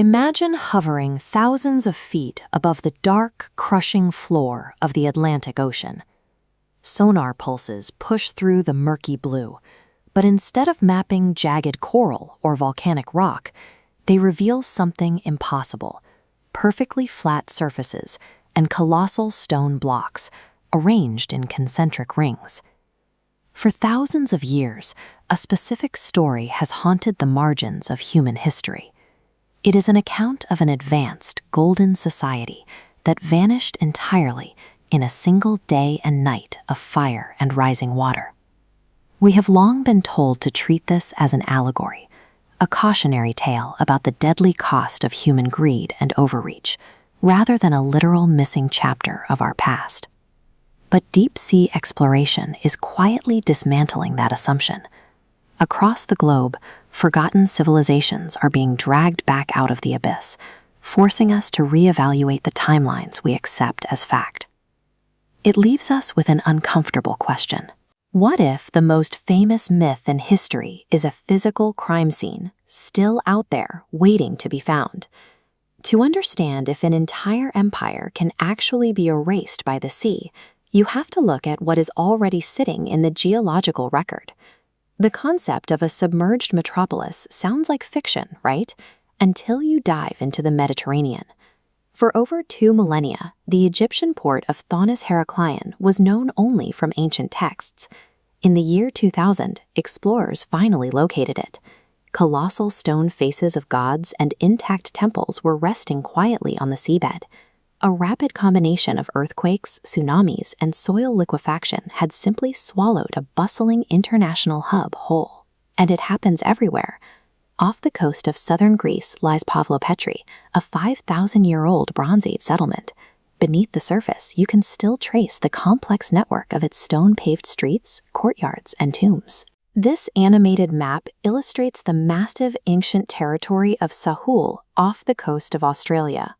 Imagine hovering thousands of feet above the dark, crushing floor of the Atlantic Ocean. Sonar pulses push through the murky blue, but instead of mapping jagged coral or volcanic rock, they reveal something impossible: perfectly flat surfaces and colossal stone blocks arranged in concentric rings. For thousands of years, a specific story has haunted the margins of human history. It is an account of an advanced, golden society that vanished entirely in a single day and night of fire and rising water. We have long been told to treat this as an allegory, a cautionary tale about the deadly cost of human greed and overreach, rather than a literal missing chapter of our past. But deep-sea exploration is quietly dismantling that assumption. Across the globe, forgotten civilizations are being dragged back out of the abyss, forcing us to reevaluate the timelines we accept as fact. It leaves us with an uncomfortable question. What if the most famous myth in history is a physical crime scene, still out there, waiting to be found? To understand if an entire empire can actually be erased by the sea, you have to look at what is already sitting in the geological record. The concept of a submerged metropolis sounds like fiction, right? Until you dive into the Mediterranean. For over 2 millennia, the Egyptian port of Thonis-Heracleion was known only from ancient texts. In the year 2000, explorers finally located it. Colossal stone faces of gods and intact temples were resting quietly on the seabed. A rapid combination of earthquakes, tsunamis, and soil liquefaction had simply swallowed a bustling international hub whole. And it happens everywhere. Off the coast of southern Greece lies Pavlopetri, a 5,000-year-old Bronze Age settlement. Beneath the surface, you can still trace the complex network of its stone-paved streets, courtyards, and tombs. This animated map illustrates the massive ancient territory of Sahul off the coast of Australia.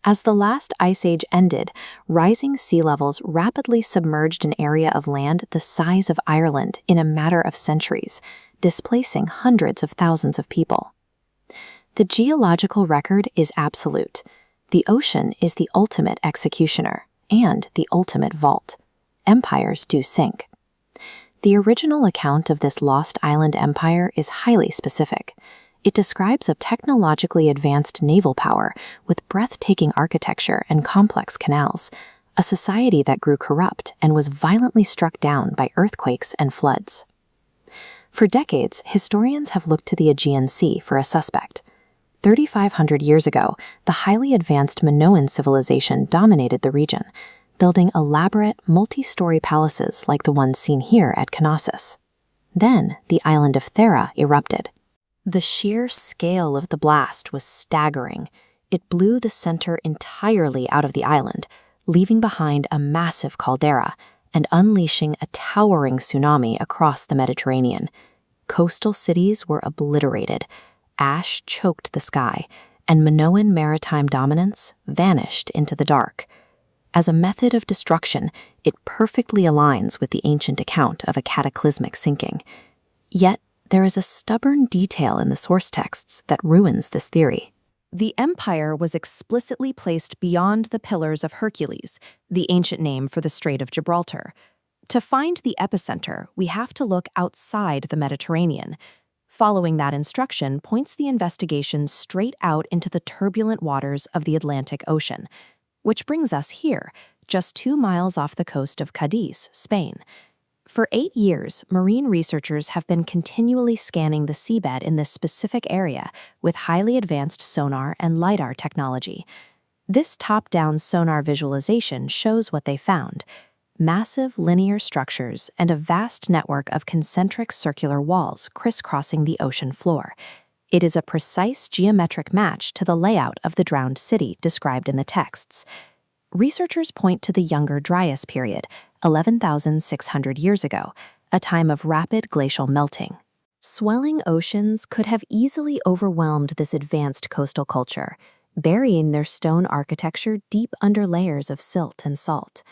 As the last ice age ended, rising sea levels rapidly submerged an area of land the size of Ireland in a matter of centuries, displacing hundreds of thousands of people. The geological record is absolute. The ocean is the ultimate executioner and the ultimate vault. Empires do sink. The original account of this lost island empire is highly specific. It describes a technologically advanced naval power with breathtaking architecture and complex canals, a society that grew corrupt and was violently struck down by earthquakes and floods. For decades, historians have looked to the Aegean Sea for a suspect. 3,500 years ago, the highly advanced Minoan civilization dominated the region, building elaborate, multi-story palaces like the ones seen here at Knossos. Then, the island of Thera erupted. The sheer scale of the blast was staggering. It blew the center entirely out of the island, leaving behind a massive caldera and unleashing a towering tsunami across the Mediterranean. Coastal cities were obliterated, ash choked the sky, and Minoan maritime dominance vanished into the dark. As a method of destruction, it perfectly aligns with the ancient account of a cataclysmic sinking. Yet, there is a stubborn detail in the source texts that ruins this theory. The empire was explicitly placed beyond the Pillars of Hercules, the ancient name for the Strait of Gibraltar. To find the epicenter, we have to look outside the Mediterranean. Following that instruction points the investigation straight out into the turbulent waters of the Atlantic Ocean, which brings us here, just 2 miles off the coast of Cadiz, Spain. For 8 years, marine researchers have been continually scanning the seabed in this specific area with highly advanced sonar and LiDAR technology. This top-down sonar visualization shows what they found: massive linear structures and a vast network of concentric circular walls crisscrossing the ocean floor. It is a precise geometric match to the layout of the drowned city described in the texts. Researchers point to the Younger Dryas period, 11,600 years ago, a time of rapid glacial melting. Swelling oceans could have easily overwhelmed this advanced coastal culture, burying their stone architecture deep under layers of silt and salt.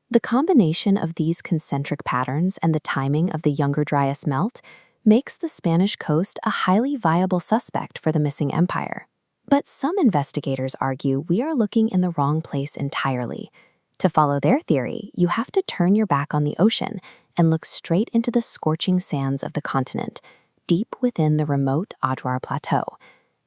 The combination of these concentric patterns and the timing of the Younger Dryas melt makes the Spanish coast a highly viable suspect for the missing empire. But some investigators argue we are looking in the wrong place entirely. To follow their theory, you have to turn your back on the ocean and look straight into the scorching sands of the continent, deep within the remote Adrar Plateau.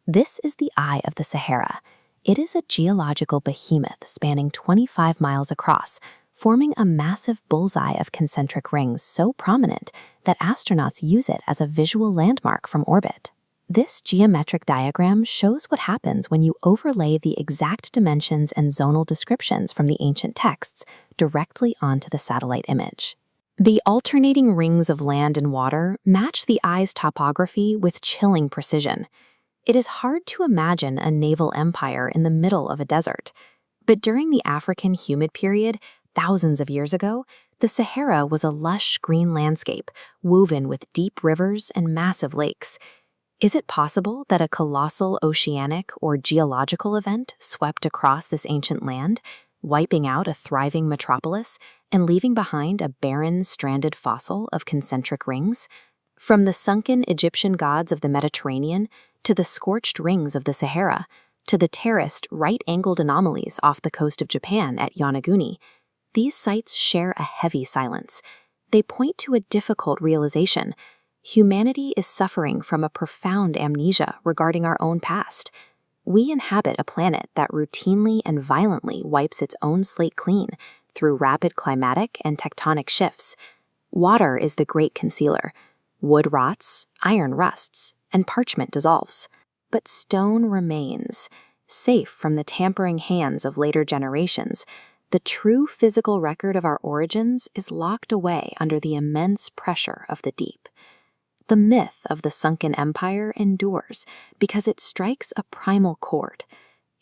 This is the Eye of the Sahara. It is a geological behemoth spanning 25 miles across, forming a massive bullseye of concentric rings so prominent that astronauts use it as a visual landmark from orbit. This geometric diagram shows what happens when you overlay the exact dimensions and zonal descriptions from the ancient texts directly onto the satellite image. The alternating rings of land and water match the eye's topography with chilling precision. It is hard to imagine a naval empire in the middle of a desert. But during the African humid period, thousands of years ago, the Sahara was a lush green landscape woven with deep rivers and massive lakes. Is it possible that a colossal oceanic or geological event swept across this ancient land, wiping out a thriving metropolis and leaving behind a barren, stranded fossil of concentric rings? From the sunken Egyptian gods of the Mediterranean to the scorched rings of the Sahara, to the terraced, right-angled anomalies off the coast of Japan at Yonaguni, these sites share a heavy silence. They point to a difficult realization. Humanity is suffering from a profound amnesia regarding our own past. We inhabit a planet that routinely and violently wipes its own slate clean through rapid climatic and tectonic shifts. Water is the great concealer. Wood rots, iron rusts, and parchment dissolves. But stone remains, safe from the tampering hands of later generations. The true physical record of our origins is locked away under the immense pressure of the deep. The myth of the sunken empire endures because it strikes a primal chord.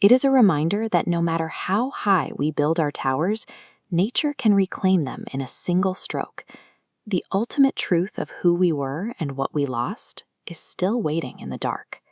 It is a reminder that no matter how high we build our towers, nature can reclaim them in a single stroke. The ultimate truth of who we were and what we lost is still waiting in the dark.